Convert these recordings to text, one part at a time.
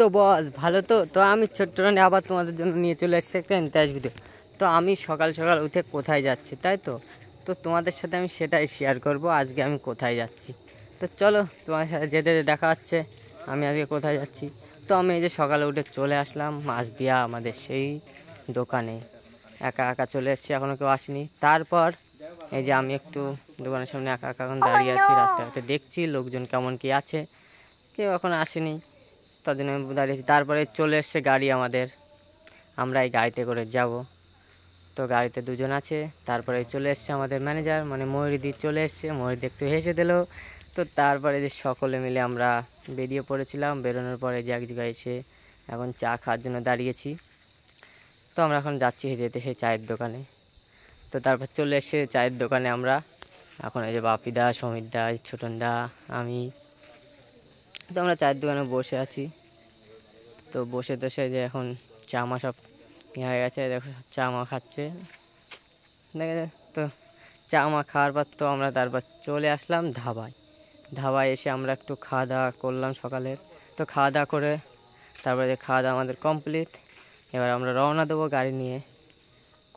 তো বস ভালো তো তো আমি ছোট্ট রানে আবার তোমাদের জন্য নিয়ে চলে এসেছি একটা ইন্টারেস্ট ভিডিও। তো আমি সকাল সকাল উঠে কোথায় যাচ্ছি তাই তো তো তোমাদের সাথে আমি সেটাই শেয়ার করব আজকে আমি কোথায় যাচ্ছি। তো চলো তোমার সাথে যেতে যেতে দেখা হচ্ছে আমি আজকে কোথায় যাচ্ছি। তো আমি এই যে সকালে উঠে চলে আসলাম মাছদিয়া আমাদের সেই দোকানে, একা একা চলে এসেছি, এখনও কেউ আসেনি। তারপর এই যে আমি একটু দোকানের সামনে একা একা এখন দাঁড়িয়ে আছি, রাস্তাঘাটে দেখছি লোকজন কেমন কি আছে, কেউ এখন আসেনি, তার জন্য আমি দাঁড়িয়েছি। তারপরে চলে এসছে গাড়ি আমাদের, আমরা এই গাড়িতে করে যাব। তো গাড়িতে দুজন আছে। তারপরে চলে এসছে আমাদের ম্যানেজার মানে ময়ূরীদি চলে এসছে, ময়ূরীদি একটু হেসে দিল। তো তারপরে যে সকলে মিলে আমরা বেরিয়ে পড়েছিলাম। বেরোনোর পরে যে এক জায়গায় এসে এখন চা খাওয়ার জন্য দাঁড়িয়েছি। তো আমরা এখন যাচ্ছি হেঁটে হেঁটে সেই চায়ের দোকানে। তো তারপর চলে এসে চায়ের দোকানে আমরা এখন এই যে বাপিদা, সমীরদা, ছোটনদা, আমি, তো আমরা চায়ের দোকানে বসে আছি। তো বসে টসে যে এখন চা মা সব হয়ে গেছে, দেখো চা মা খাচ্ছে দেখে। তো চা মা খাওয়ার পর তো আমরা তারপর চলে আসলাম ধাবায়। ধাবায় এসে আমরা একটু খাওয়া দাওয়া করলাম সকালের। তো খাওয়া দাওয়া করে তারপরে যে খাওয়া দাওয়া আমাদের কমপ্লিট, এবার আমরা রওনা দেবো গাড়ি নিয়ে।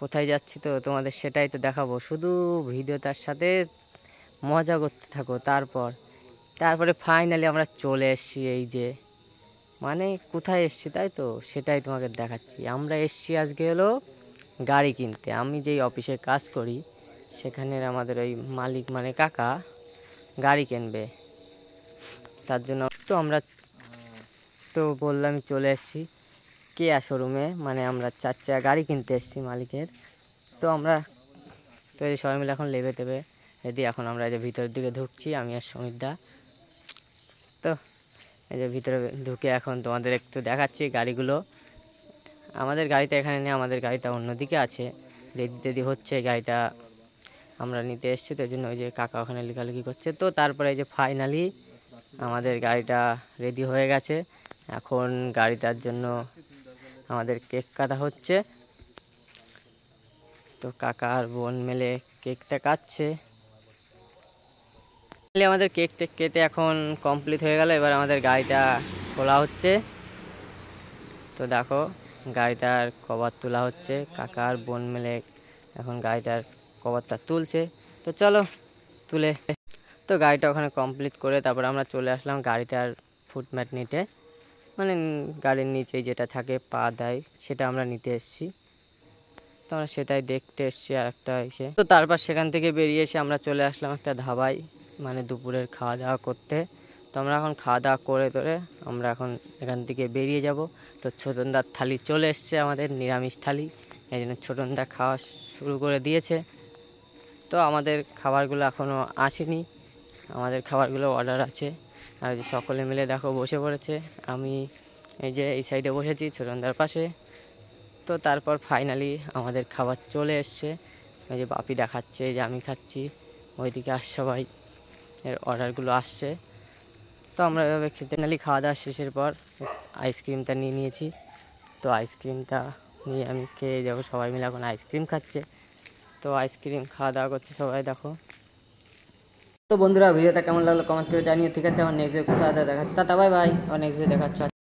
কোথায় যাচ্ছি তো তোমাদের সেটাই তো দেখাবো, শুধু ভিডিওটার সাথে মজা করতে থাকো। তারপরে ফাইনালি আমরা চলে এসেছি, এই যে মানে কোথায় এসছি তাই তো সেটাই তোমাকে দেখাচ্ছি। আমরা এসছি আজকে হলো গাড়ি কিনতে। আমি যেই অফিসে কাজ করি সেখানের আমাদের ওই মালিক মানে কাকা গাড়ি কিনবে, তার জন্য তো আমরা তো বললাম চলে এসেছি কেয়া শোরুমে, মানে আমরা 4 চাকা গাড়ি কিনতে এসেছি মালিকের। তো আমরা তো এই সবাই মিলে এখন লেবে টেবে রেডি, এখন আমরা এই যে ভিতরের দিকে ঢুকছি আমি আর সমীরদা। তো এই যে ভিতরে ঢুকে এখন তোমাদের একটু দেখাচ্ছি গাড়িগুলো। আমাদের গাড়িটা এখানে নেই, আমাদের গাড়িটা অন্যদিকে আছে, রেডি টেডি হচ্ছে। গাড়িটা আমরা নিতে এসেছি, তো এই জন্য ওই যে কাকা ওখানে লেখালেখি করছে। তো তারপরে এই যে ফাইনালি আমাদের গাড়িটা রেডি হয়ে গেছে। এখন গাড়িটার জন্য আমাদের কেক কাটা হচ্ছে। তো কাকা আর বোন মিলে কেকটা কাটছে। আমাদের কেকটা কেটে এখন কমপ্লিট হয়ে গেল, এবার আমাদের গাড়িটা খোলা হচ্ছে। তো দেখো গাড়িটার কভার তোলা হচ্ছে, কাকা আর বোন মিলে এখন গাড়িটার কভারটা তুলছে। তো চলো তুলে, তো গাড়িটা ওখানে কমপ্লিট করে তারপর আমরা চলে আসলাম গাড়িটার ফুটম্যাট নিতে, মানে গাড়ির নিচে যেটা থাকে পা দেয় সেটা আমরা নিতে এসেছি। তো আমরা সেটাই দেখতে এসেছি আর একটা এসে। তো তারপর সেখান থেকে বেরিয়ে এসে আমরা চলে আসলাম একটা ধাবায়, মানে দুপুরের খাওয়া দাওয়া করতে। তো আমরা এখন খাওয়া দাওয়া করে আমরা এখন এখান থেকে বেরিয়ে যাব। তো ছোটনদার থালি চলে এসছে, আমাদের নিরামিষ থালি, এই জন্য ছোটনদা খাওয়া শুরু করে দিয়েছে। তো আমাদের খাবারগুলো এখনও আসেনি, আমাদের খাবারগুলো অর্ডার আছে। আর যে সকলে মিলে দেখো বসে পড়েছে, আমি এই যে এই সাইডে বসেছি ছোটনদার পাশে। তো তারপর ফাইনালি আমাদের খাবার চলে এসছে, এই যে বাপি দেখাচ্ছে, এই যে আমি খাচ্ছি, ওইদিকে আসছে সবাই, এর অর্ডারগুলো আসছে। তো আমরা এভাবে খেতে নালি খাওয়া দাওয়া শেষের পর আইসক্রিমটা নিয়ে নিয়েছি। তো আইসক্রিমটা নিয়ে আমি খেয়ে যাবো, সবাই মিলে এখন আইসক্রিম খাচ্ছে। তো আইসক্রিম খাওয়া দাওয়া করছে সবাই দেখো। তো বন্ধুরা ভিডিওটা কেমন লাগলো কমেন্ট করে জানিয়ে, ঠিক আছে? আমার নেক্সট ভিডিও কোথায় দেখাচ্ছে, টাটা বাই বাই, আমার নেক্সট ভিডিও দেখাচ্ছে।